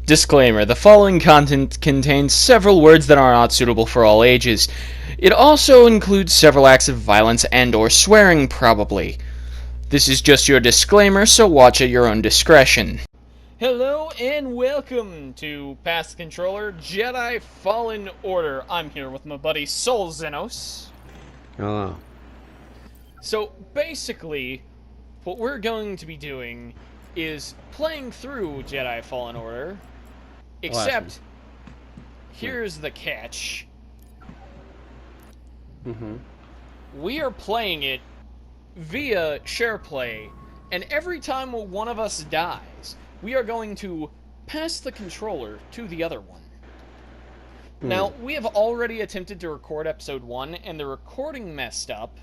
Disclaimer: the following content contains several words that are not suitable for all ages. It also includes several acts of violence and/or swearing, probably. This is just your disclaimer, so watch at your own discretion. Hello and welcome to Pass the Controller Jedi Fallen Order. I'm here with my buddy Soul Xenos. Hello. So basically, what we're going to be doing is playing through Jedi Fallen Order, except here's the catch. We are playing it via SharePlay, and every time one of us dies, we are going to pass the controller to the other one. Now, we have already attempted to record episode 1, and the recording messed up.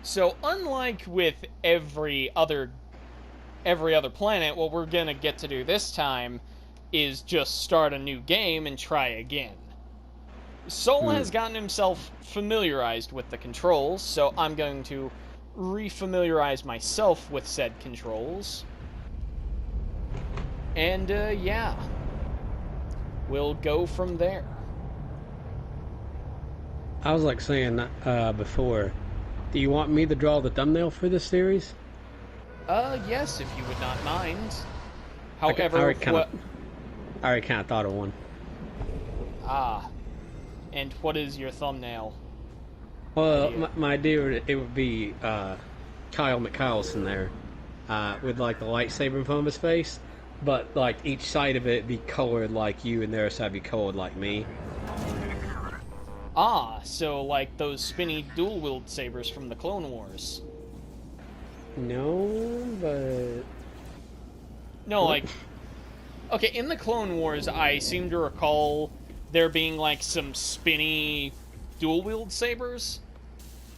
So, unlike with every other planet, what we're gonna get to do this time is just start a new game and try again. Soul has gotten himself familiarized with the controls, so I'm going to re-familiarize myself with said controls. And, yeah. We'll go from there. I was like saying before, do you want me to draw the thumbnail for this series? Yes, if you would not mind. Okay, However, I already kind of thought of one. And what is your thumbnail? Well, my idea, it would be Kyle McCallison there, with like the lightsaber in front of his face, but like each side of it be colored like you and the other side be colored like me. So like those spinny dual-wield sabers from the Clone Wars. No, but... No, like... Okay, in the Clone Wars, I seem to recall there being, like, some spinny dual-wield sabers.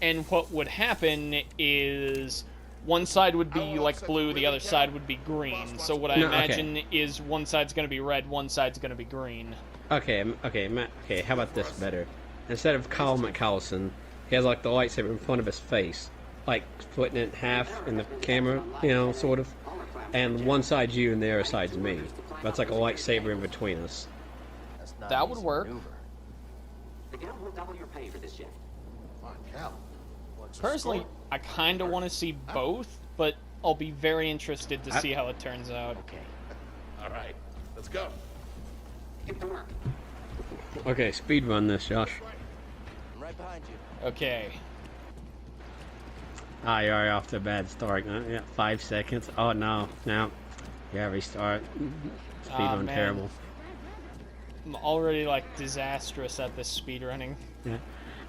And what would happen is one side would be, like, blue, the other side would be green. So what I imagine is one side's gonna be red, one side's gonna be green. Okay, how about this better? Instead of Kyle McCallison, he has, like, the lightsaber in front of his face. Like, splitting it in half in the camera, you know, sort of. And one side's you and the other side's me. That's like a lightsaber in between us. That would work. Personally, I kind of want to see both, but I'll be very interested to see how it turns out. Okay. Alright, let's go. Okay, speed run this, Josh. I'm right behind you. Okay. You're already off to a bad start. Yeah, 5 seconds. Oh, no. Yeah, restart. Speed run man. terrible. I'm already, like, disastrous at this speedrunning. Yeah.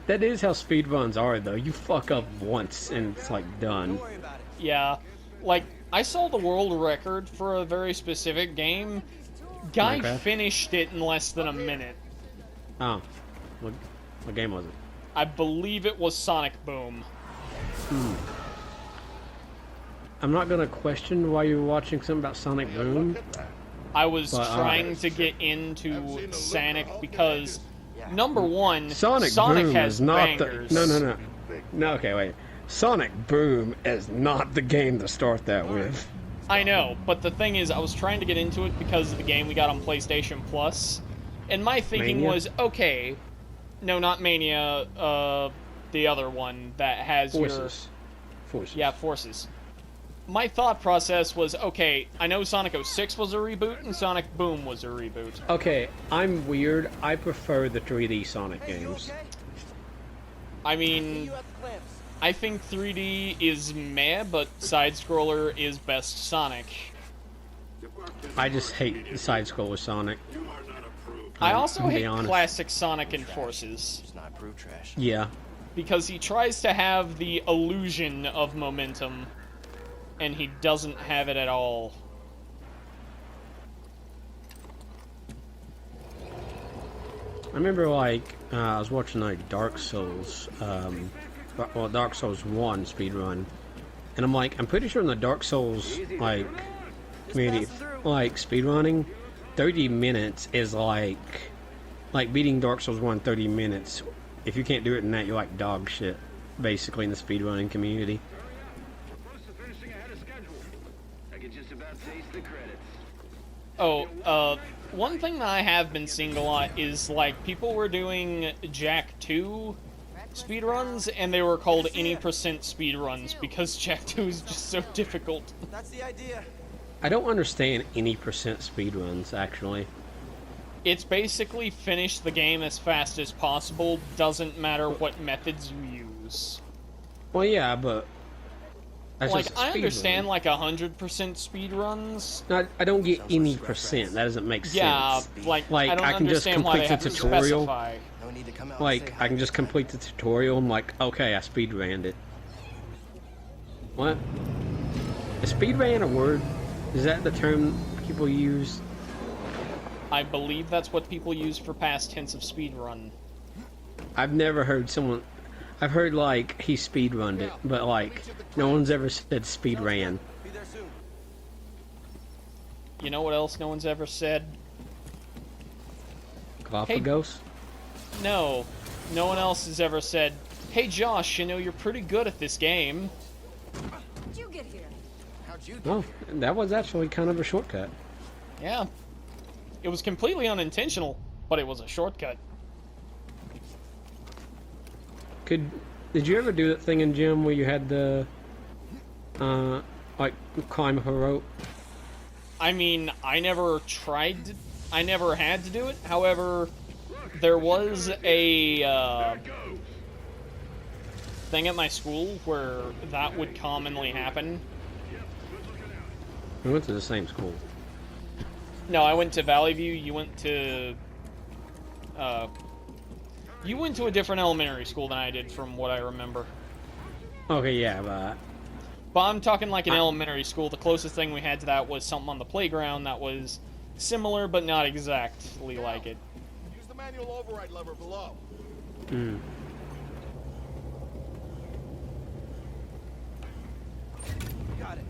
That is how speed runs are, though. You fuck up once and it's, like, done. Yeah. Like, I saw the world record for a very specific game. Guy Minecraft? finished it in less than a minute. Oh. What game was it? I believe it was Sonic Boom. I'm not gonna question why you were watching something about Sonic Boom. I was trying to get into Sonic because, number one, Sonic Boom has is not bangers. No, okay, wait. Sonic Boom is not the game to start that with. I know, but the thing is, I was trying to get into it because of the game we got on PlayStation Plus, and my thinking Mania? was, okay, no, not Mania, the other one that has Forces. Yeah, Forces. My thought process was, okay, I know Sonic 06 was a reboot, and Sonic Boom was a reboot. Okay, I'm weird. I prefer the 3D Sonic games. I mean, I think 3D is meh, but side-scroller is best Sonic. I just hate the side-scroller Sonic. I also hate honest. classic Sonic and Forces. Yeah. Because he tries to have the illusion of momentum, and he doesn't have it at all. I remember, like, I was watching, like, Dark Souls, Dark Souls 1 speedrun, and I'm like, I'm pretty sure in the Dark Souls, like, community, like, speedrunning, 30 minutes is, like, beating Dark Souls 1 30 minutes. If you can't do it in that, you're like dog shit, basically, in the speedrunning community. Oh, One thing that I have been seeing a lot is, like, people were doing Jack 2 speedruns, and they were called any percent speedruns because Jack 2 is just so difficult. That's the idea. I don't understand any percent speedruns, actually. It's basically finish the game as fast as possible, doesn't matter what methods you use. Well, yeah, but... that's Like, just a I speed understand, run. like, 100% speedruns. No, I don't get any percent. That doesn't make Yeah, sense. like Like, I don't I can just understand why they complete have the to tutorial. specify. No need to come out and say Like, hi I can to just me. complete the tutorial and like, okay, I speed ran it. What? Is speed ran a word? Is that the term people use? I believe that's what people use for past tense of speedrun. I've never heard someone... I've heard, like, he speed runned it, but, like, no one's ever said speed ran. Be there soon. You know what else no one's ever said? Galapagos? No. No one else has ever said, "Hey Josh, you know, you're pretty good at this game." How'd you get here? How'd you get Oh, here? that was actually kind of a shortcut. Yeah. It was completely unintentional, but it was a shortcut. Did you ever do that thing in gym where you had to, like, climb up a rope? I mean, I never had to do it. However, there was a thing at my school where that would commonly happen. We went to the same school. No, I went to Valley View. You went to a different elementary school than I did, from what I remember. Okay, yeah, but... But I'm talking like an elementary school. The closest thing we had to that was something on the playground that was similar, but not exactly like it. Use the manual override lever below. Mm. Got it.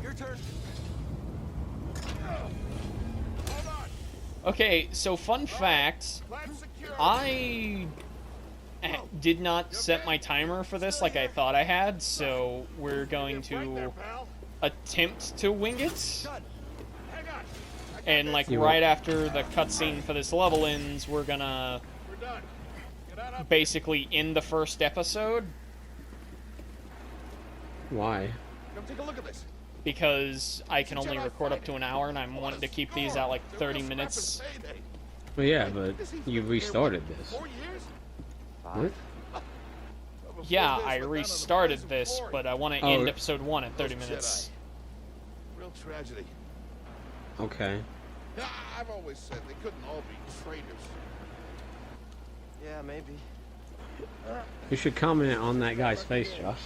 Your turn. Hold on. Okay, so fun fact, Lab secure. I did not set my timer for this like I thought I had, so we're going Right there, to pal. attempt to wing it. Done. Hang on. And like You right will. after the cutscene for this level ends, we're gonna We're done. Get out of basically end the first episode, Why? Come take a look at this. because I can only record up to an hour, and I'm wanting to keep these at like 30 minutes. Well, yeah, but you restarted this. 4 years? What? Yeah, I restarted this, but I want to Oh, end episode 1 at 30 minutes. Real tragedy. Okay. Yeah, I've always said they couldn't all be traitors. Yeah, maybe. You should comment on that guy's face, Josh.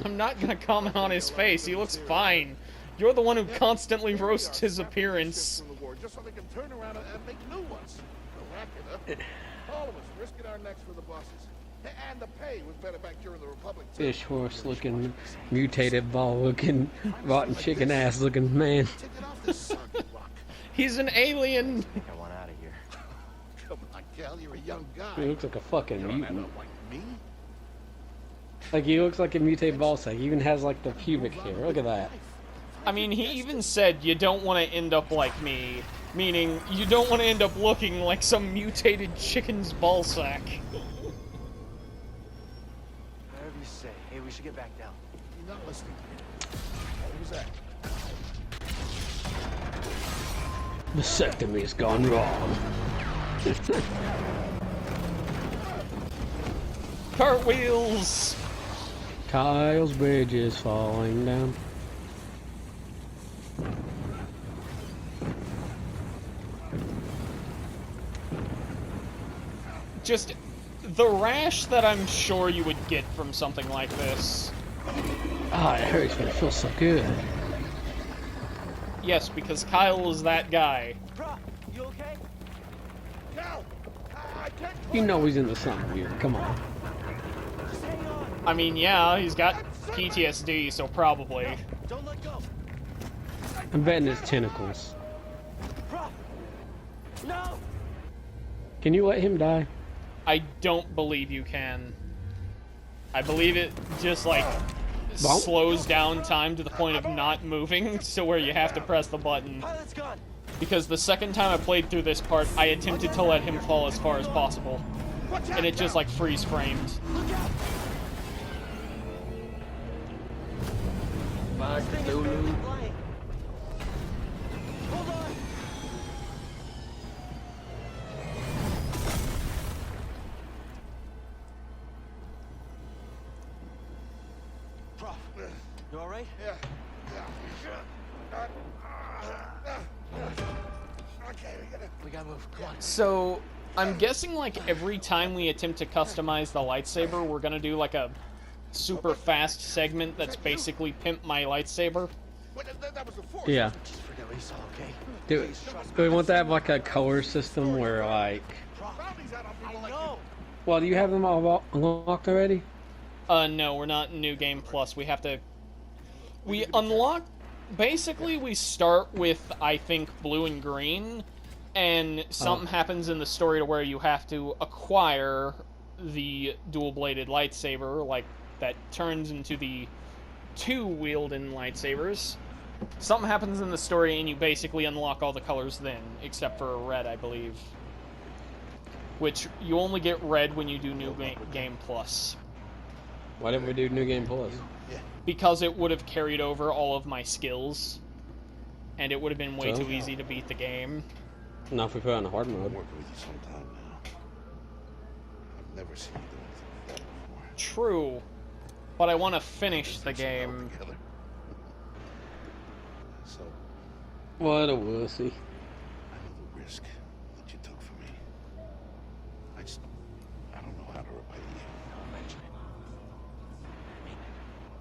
I'm not gonna comment on his face. He looks fine. You're the one who constantly roasts his appearance. From the war, just so they can turn around and make new ones. Miraculous. All of us risking our necks for the bosses. And the pay was better back during the Republic. too. Fish horse looking, mutated ball looking, rotten chicken ass looking man. Take it off this soggy rock. He's an alien. I want out of here. Come on, Cal, you're a young guy. He looks like a fucking You're a man mutant. like me. Like, he looks like a mutated ball sack. He even has, like, the pubic hair. Look at that. I mean, he even said you don't want to end up like me, meaning you don't want to end up looking like some mutated chicken's ballsack. Whatever you say. Hey, we should get back down. You're not listening to me. What was that? Vasectomy's gone wrong. Cartwheels! Kyle's bridge is falling down. Just the rash that I'm sure you would get from something like this. Ah, it hurts, but it feels so good. Yes, because Kyle is that guy. Bro, you okay? Cal! I can't. You know he's into something weird. Come on. Just hang on. I mean, yeah, he's got PTSD, so probably. Don't let go. I'm betting it's tentacles. Bro! No! Can you let him die? I don't believe you can. I believe it just, like, Bonk. slows down time to the point of not moving, so where you have to press the button. Pilot's gone. Because the second time I played through this part, I attempted to let him fall as far as possible. And it just, like, freeze-framed. Back to Lulu. Hold on. Prof, you all right? Yeah. Okay, We gotta move. Come on. So, I'm guessing, like, every time we attempt to customize the lightsaber, we're gonna do, like, a super fast segment that's basically pimp my lightsaber. Wait, that was the force. Yeah. Just forget what you saw, okay? Do we want to have like a color system where like? Bounty's out on people like No. Well, do you have them all unlocked already? No, we're not in New Game Plus. We have to... We unlock... Basically, we start with, I think, blue and green, and something happens in the story to where you have to acquire the dual-bladed lightsaber, like, that turns into the two-wielding lightsabers. Something happens in the story, and you basically unlock all the colors then, except for red, I believe. Which, you only get red when you do New Game Plus. Why didn't we do New Game Plus? Because it would have carried over all of my skills, and it would have been way So? too easy to beat the game. Not if we put it on the hard mode. working with you sometime now. I've never seen you do anything like that before. True, but I want to finish the game. Together. So, What a wussy. I know the risk that you took for me. I don't know how to repay you. Don't mention it.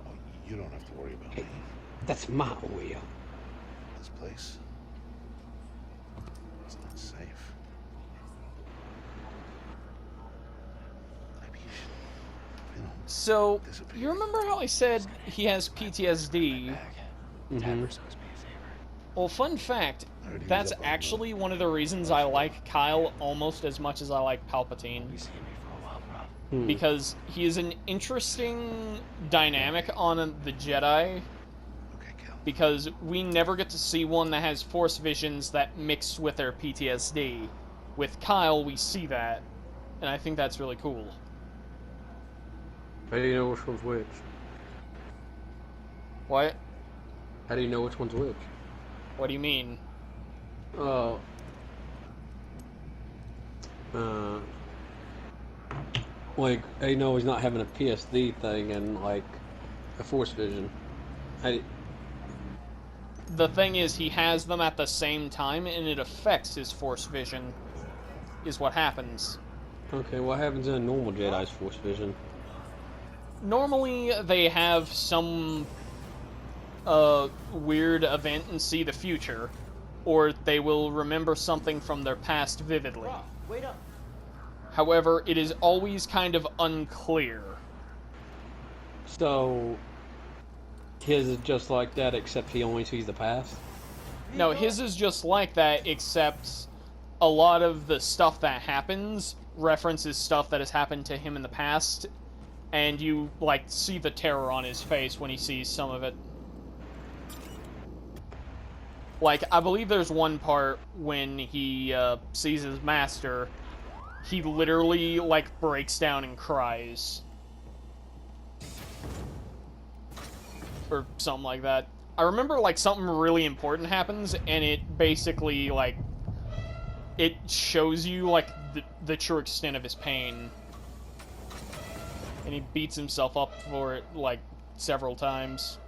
Oh, you don't have to worry about Hey, me. that's my wheel. This place is not safe. Maybe you should, So, you remember how I said he has PTSD? Mm-hmm. Well, fun fact, that's actually one of the reasons I like Kyle almost as much as I like Palpatine. Because he is an interesting dynamic on the Jedi, okay, Cal. because we never get to see one that has Force visions that mix with their PTSD. With Kyle, we see that, and I think that's really cool. How do you know which one's which? What? How do you know which one's which? What do you mean? Oh. Like, how do you know he's not having a PSD thing and, like, a Force vision? How do you... The thing is, he has them at the same time, and it affects his Force vision, is what happens. Okay, what happens in a normal Jedi's Force vision? Normally, they have some weird event and see the future, or they will remember something from their past vividly. Prof, wait up. However, it is always kind of unclear. So, his is just like that, except he only sees the past? No, his is just like that, except a lot of the stuff that happens references stuff that has happened to him in the past, and you, like, see the terror on his face when he sees some of it. Like, I believe there's one part when he sees his master, he literally, like, breaks down and cries. Or something like that. I remember, like, something really important happens, and it basically, like, it shows you, like, the true extent of his pain. And he beats himself up for it, like, several times.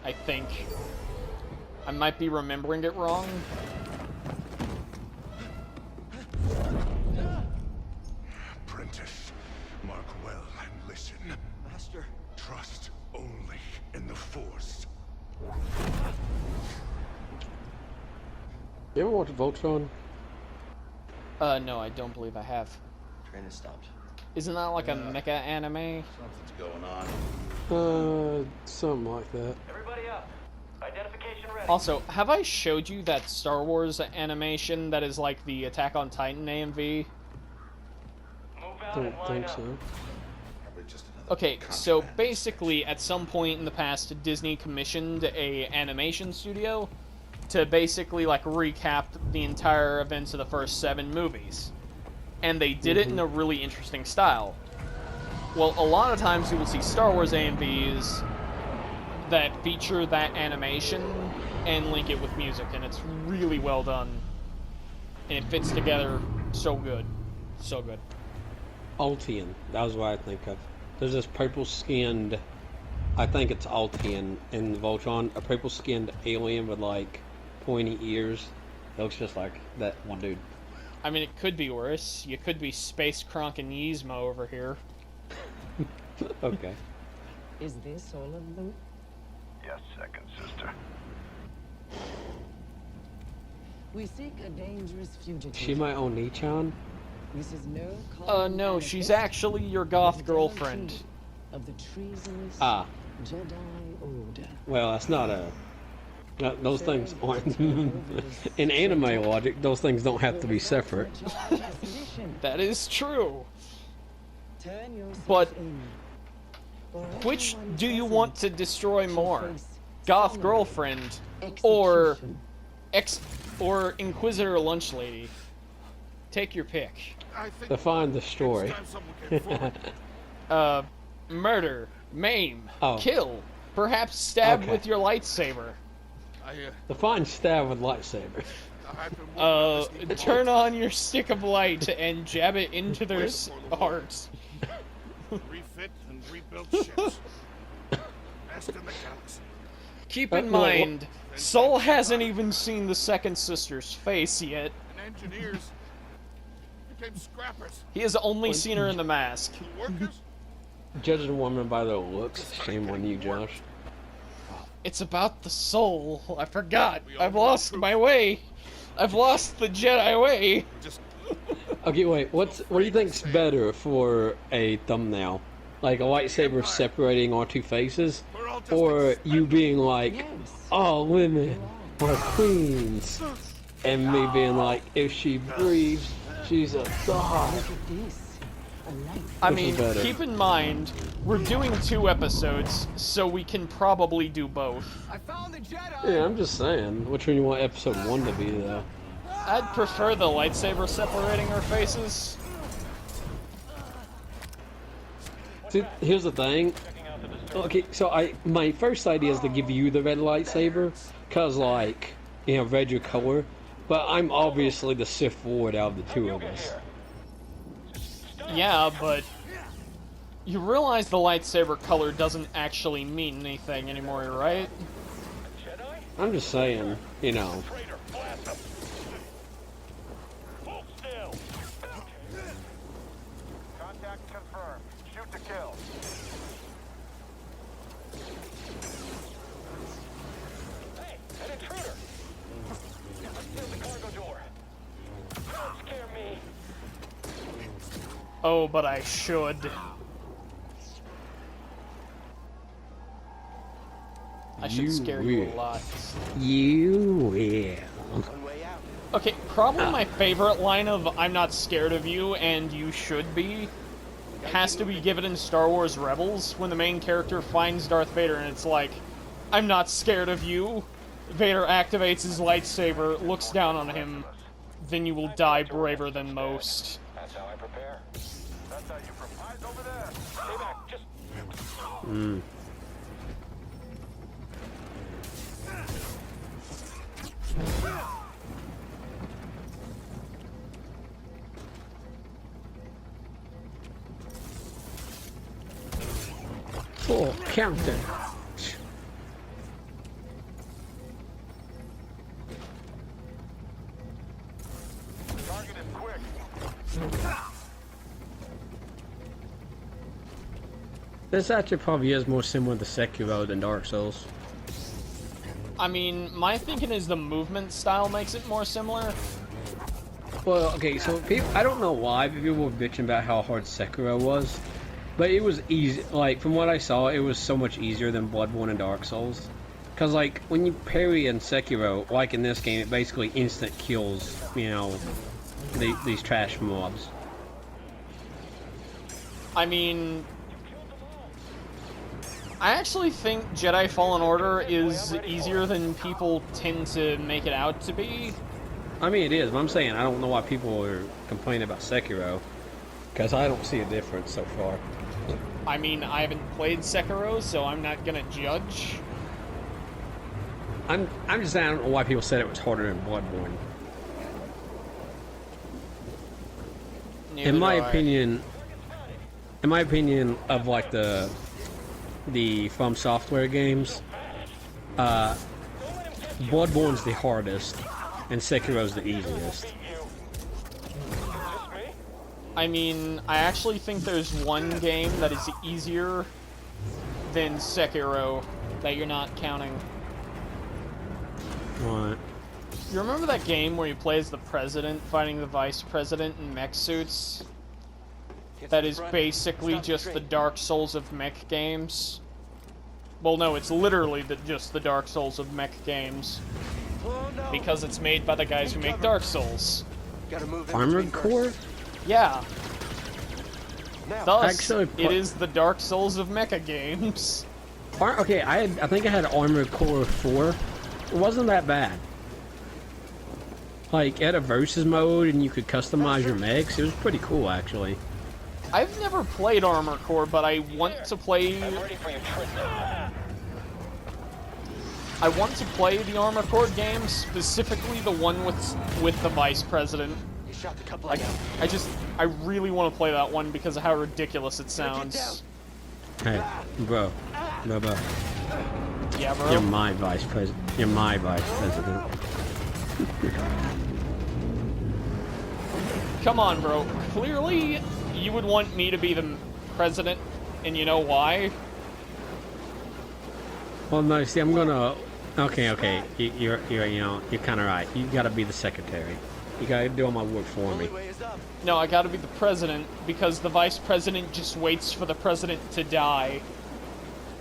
I think. I might be remembering it wrong. Apprentice, mark well and listen. Master. Trust only in the Force. You ever watch Voltron? No, I don't believe I have. Train has stopped. Isn't that like a mecha anime? Something's going on. Something like that. Everybody up. Identification ready. Also, have I showed you that Star Wars animation that is like the Attack on Titan AMV? Move out Don't and line think up. so. Probably just another Okay, so contraband. basically, at some point in the past, Disney commissioned a animation studio to basically like recap the entire events of the first 7 movies. And they did it in a really interesting style. Well, a lot of times you will see Star Wars AMVs that feature that animation and link it with music, and it's really well done. And it fits together so good. So good. Altian, that was what I think of. There's this purple-skinned, I think it's Altian in Voltron, a purple-skinned alien with like pointy ears. It looks just like that one dude. I mean, it could be worse. You could be Space Kronk and Yzma over here. Okay. Is this all of them? Yes, second sister. We seek a dangerous fugitive. She my Oni-chan? This is no No, she's actually your goth girlfriend. Of the treasonous Ah. Jedi Order. Well, that's not a... No, those things aren't... In anime logic, those things don't have to be separate. That is true. Turn yourself But in. which do you want to destroy more? Goth girlfriend or Inquisitor lunch lady? Take your pick. I think Define the story. it's time someone came forward. Murder, maim, Oh. kill, perhaps stab Okay. with your lightsaber. Define stab with lightsaber. I've been working on this the Turn on your stick of light and jab it into their hearts. refit and rebuild ships. Best in the galaxy. Keep in no, mind, Sol hasn't even seen the second sister's face yet. And engineers became scrappers. He has only seen her in the mask. Workers? Judging a woman by their looks, shame on you, Josh. It's about the soul. I forgot. I've lost my way. I've lost the Jedi way. Just Okay, wait, what do you think's better for a thumbnail? Like a lightsaber separating our two faces? Or you being like, all women are queens? And me being like, if she breathes, she's a god. I Which is mean, better? keep in mind, we're doing 2 episodes, so we can probably do both. I found the Jedi! Yeah, I'm just saying. Which one you want episode 1 to be, though? I'd prefer the lightsaber separating our faces. See, here's the thing. Okay, so my first idea is to give you the red lightsaber, cause like, you know, red your color, but I'm obviously the Sith Lord out of the two of us. Yeah, but you realize the lightsaber color doesn't actually mean anything anymore, right? I'm just saying, you know. contact confirmed. Shoot to kill. Hey, an intruder! Unseal the cargo door. Don't scare me. Oh, but I should. I should You scare you a will. lot. You will. One way out. Okay, probably my favorite line of "I'm not scared of you" and "you should be" has to be given in Star Wars Rebels when the main character finds Darth Vader and it's like, "I'm not scared of you." Vader activates his lightsaber, looks down on him, "Then you will die braver than most." That's how I prepare. That's how you propose over there. Stay back. Just Full counter. Target him quick. This actually probably is more similar to Sekiro than Dark Souls. I mean, my thinking is the movement style makes it more similar. Well, okay, so I don't know why people were bitching about how hard Sekiro was, but it was easy. Like, from what I saw, it was so much easier than Bloodborne and Dark Souls. Because, like, when you parry in Sekiro, like in this game, it basically instant kills, you know, these trash mobs. I mean, I actually think Jedi Fallen Order is easier than people tend to make it out to be. I mean, it is, but I'm saying I don't know why people are complaining about Sekiro, because I don't see a difference so far. I mean, I haven't played Sekiro, so I'm not gonna judge. I'm just saying I don't know why people said it was harder than Bloodborne. Neither In my do I. opinion, of like the From Software games, Bloodborne's the hardest, and Sekiro's the easiest. I mean, I actually think there's one game that is easier than Sekiro that you're not counting. What? You remember that game where you play as the president fighting the vice president in mech suits? That is basically just the Dark Souls of mech games. Well, no, it's literally just the Dark Souls of mech games. Because it's made by the guys who make Dark Souls. Armored Core? Yeah. Thus, Actually, it is the Dark Souls of mecha games. Okay, I think I had Armored Core 4. It wasn't that bad. Like, it had a versus mode and you could customize your mechs. It was pretty cool, actually. I've never played Armor Core, but I want to play... I want to play the Armor Core game, specifically the one with the Vice President. Like, I really want to play that one because of how ridiculous it sounds. Hey, bro. Yeah, bro. You're my vice president. You're my vice president. Come on, bro. Clearly, you would want me to be the president, and you know why? Well, no, see, I'm gonna... Okay. You're kind of right. You gotta be the secretary. You gotta do all my work for me. No, I gotta be the president, because the vice president just waits for the president to die.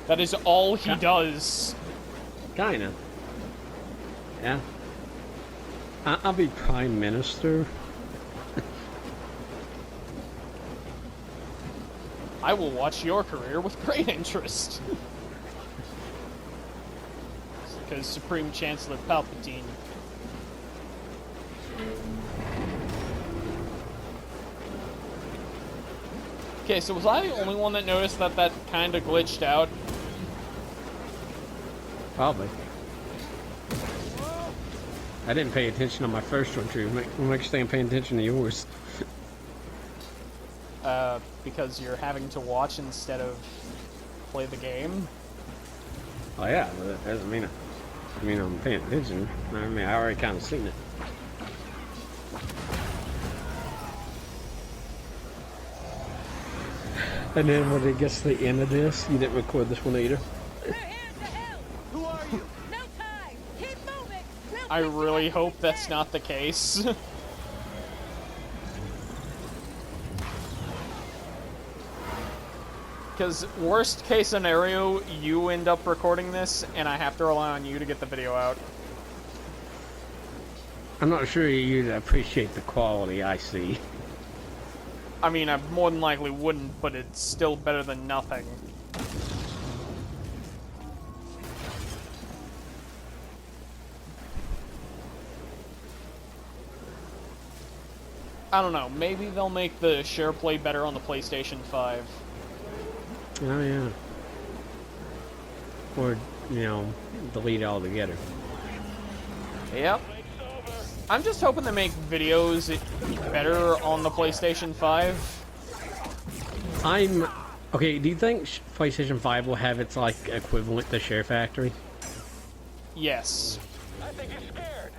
That is all he does. Kinda. Yeah. I'll be prime minister. I will watch your career with great interest. Because Supreme Chancellor Palpatine. Okay, so was I the only one that noticed that that kind of glitched out? Probably. I didn't pay attention on my first one, too. What makes you think I'm paying attention to yours? Because you're having to watch instead of play the game. Oh yeah, but that doesn't mean I'm paying attention. I mean, I already kind of seen it. And then when it gets to the end of this, you didn't record this one either. Who are you? No time! Keep moving! We'll I really hope that's not the case. Because worst case scenario, you end up recording this, and I have to rely on you to get the video out. I'm not sure you'd appreciate the quality I see. I mean, I more than likely wouldn't, but it's still better than nothing. I don't know, maybe they'll make the share play better on the PlayStation 5. Oh yeah. Or, delete it altogether. Yep. I'm just hoping they make videos better on the PlayStation 5. Okay, do you think PlayStation 5 will have its, equivalent to SHAREfactory? Yes. I think you're scared.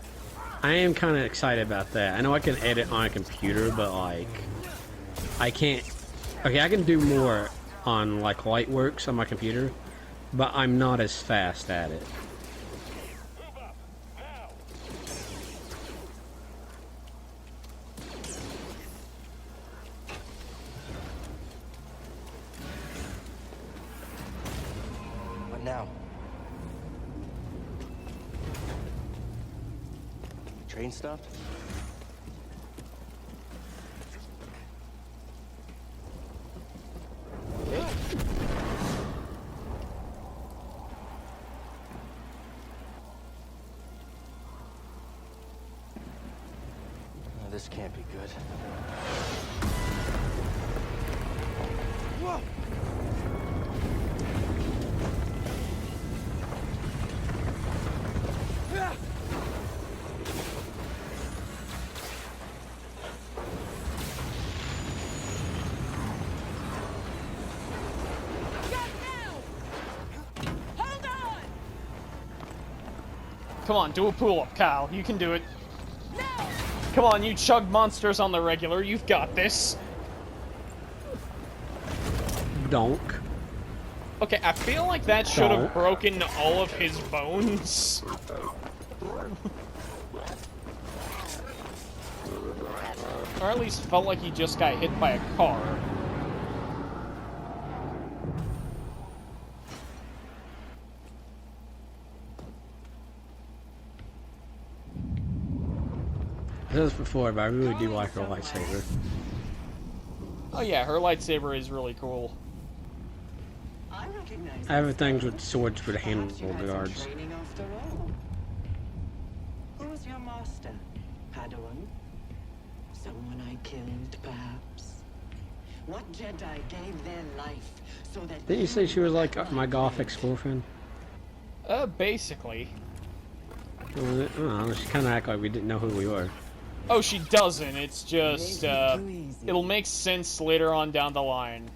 I am kind of excited about that. I know I can edit on a computer, but, I can't... Okay, I can do more on, Lightworks on my computer, but I'm not as fast at it. Move up. Now. What now? Train stopped? this can't be good. Whoa! Got now! Hold on! Come on, do a pull-up, Kyle. You can do it. No! Come on, you chug monsters on the regular. You've got this. Donk. Okay, I feel like that should have Don't. broken all of his bones. Or at least felt like he just got hit by a car. I said this before, but I really do like her lightsaber. Oh yeah, her lightsaber is really cool. I recognize I have things with swords for the handle Perhaps you had some guards. training after all. Who's your master? Padawan? Someone I killed, perhaps? What Jedi gave their life so that Didn't you say she was like my gothic girlfriend? Basically. I don't know, she kind of act like we didn't know who we were. Oh, she doesn't. It's just, Make it too easy. it'll make sense later on down the line.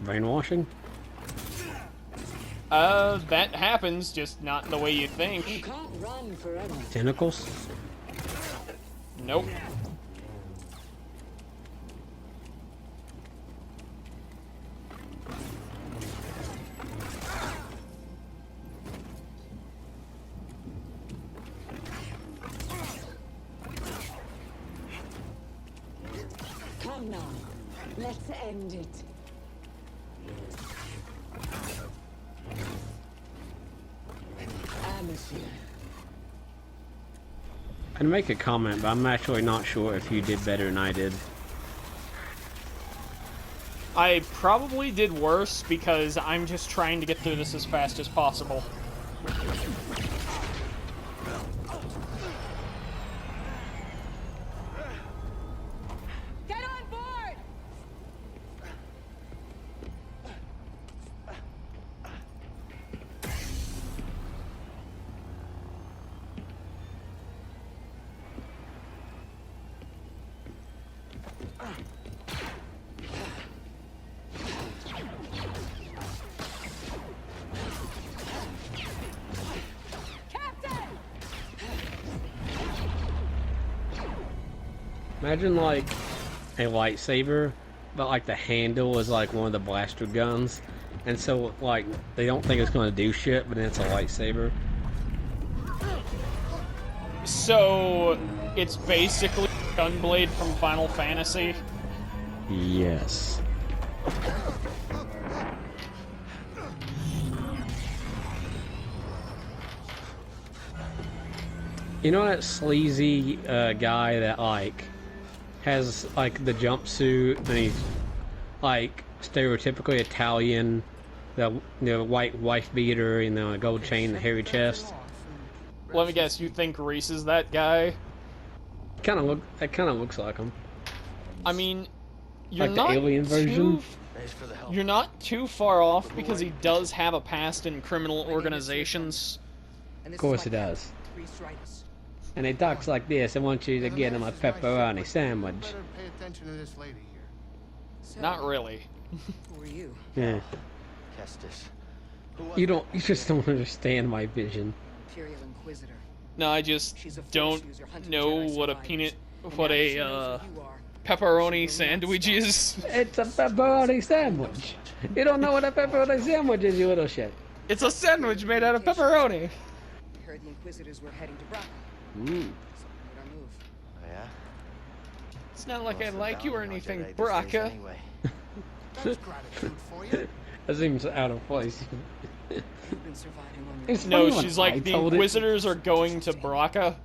Brainwashing? That happens, just not in the way you You think. can't run forever. Tentacles? Nope. Come now. Let's end it. Amateur. I'd make a comment, but I'm actually not sure if you did better than I did. I probably did worse because I'm just trying to get through this as fast as possible. Get on board! Captain! Imagine like a lightsaber, but like the handle is like one of the blaster guns, and so like they don't think it's gonna do shit, but then it's a lightsaber. So, it's basically Gunblade from Final Fantasy. Yes. You know that sleazy guy that like has like the jumpsuit and he's like stereotypically Italian, the white wife beater, a gold chain, the hairy chest. Let me guess, you think Reese is that guy? It kind of looks like him. I mean, you're Like the not alien version? Thanks for the help. You're not too far off because he does have a past in criminal organizations. Of course he does. And he talks like this. I want you to get him a pepperoni sandwich. Better pay attention to this lady here. Not really. Who are you? Yeah. Kestis. You just don't understand my vision. Imperial Inquisitor. No, I just She's a force don't user hunting know Jedi what a survivors. what Now a she knows who you are. pepperoni sandwich is. It's a pepperoni sandwich. You don't know what a pepperoni sandwich is, you little shit. It's a sandwich made out of pepperoni. We heard the Inquisitors were heading to Baraka. Mm. So we made our move. Oh, yeah? It's not like I What's the like you or bounty on anything, Jedi these days Baraka. Anyway? That's gratitude for you. That seems out of place. You've been surviving on your It's own, No, funny when she's I like, the told it. Inquisitors are going to Baraka.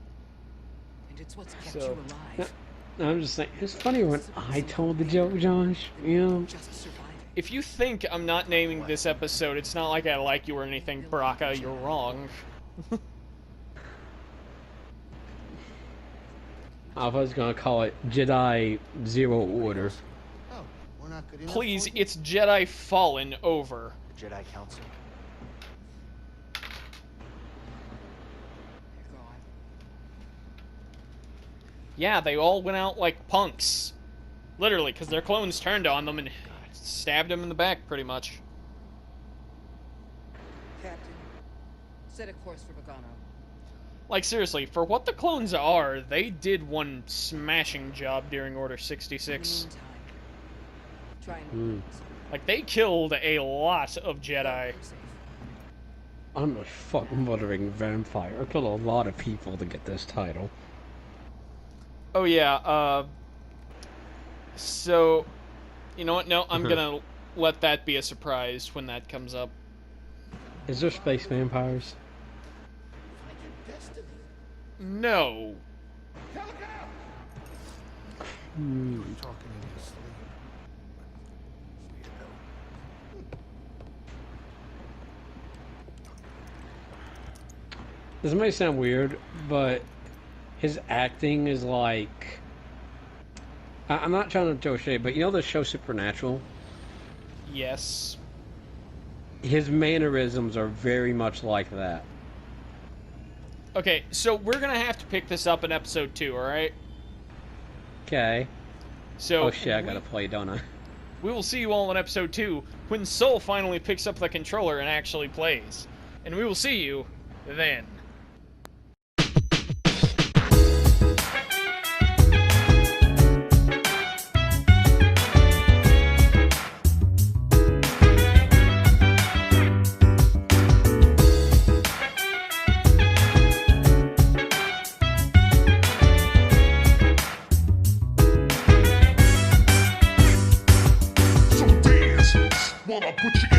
and it's what's kept So- you alive. I'm just saying, it's funny when I told the joke, Josh. You know? Just surviving. If you think I'm not naming this episode, it's not like I like you or anything, Baraka, you're wrong. I was gonna call it Jedi Zero Order. Oh, we're not good enough Please, for you? it's Jedi Fallen over. The Jedi Council. They're gone. Yeah, they all went out like punks. Literally, because their clones turned on them and stabbed them in the back, pretty much. Captain, set a course for Bogano. Like, seriously, for what the clones are, they did one smashing job during Order In the 66. meantime, try and Like, they killed a lot of Jedi. I'm a fucking muttering vampire. I killed a lot of people to get this title. Oh, yeah, so, you know what? No, I'm gonna let that be a surprise when that comes up. Is there space vampires? Find your destiny. No. Calico! Hmm. Talking in your sleep. This may sound weird, but his acting is like... I'm not trying to throw shade, but you know the show Supernatural? Yes. His mannerisms are very much like that. Okay, so we're gonna have to pick this up in episode 2, alright? Okay. So, Oh shit, I gotta play, don't I? we will see you all in episode 2 when Soul finally picks up the controller and actually plays. And we will see you then. So dance while I put you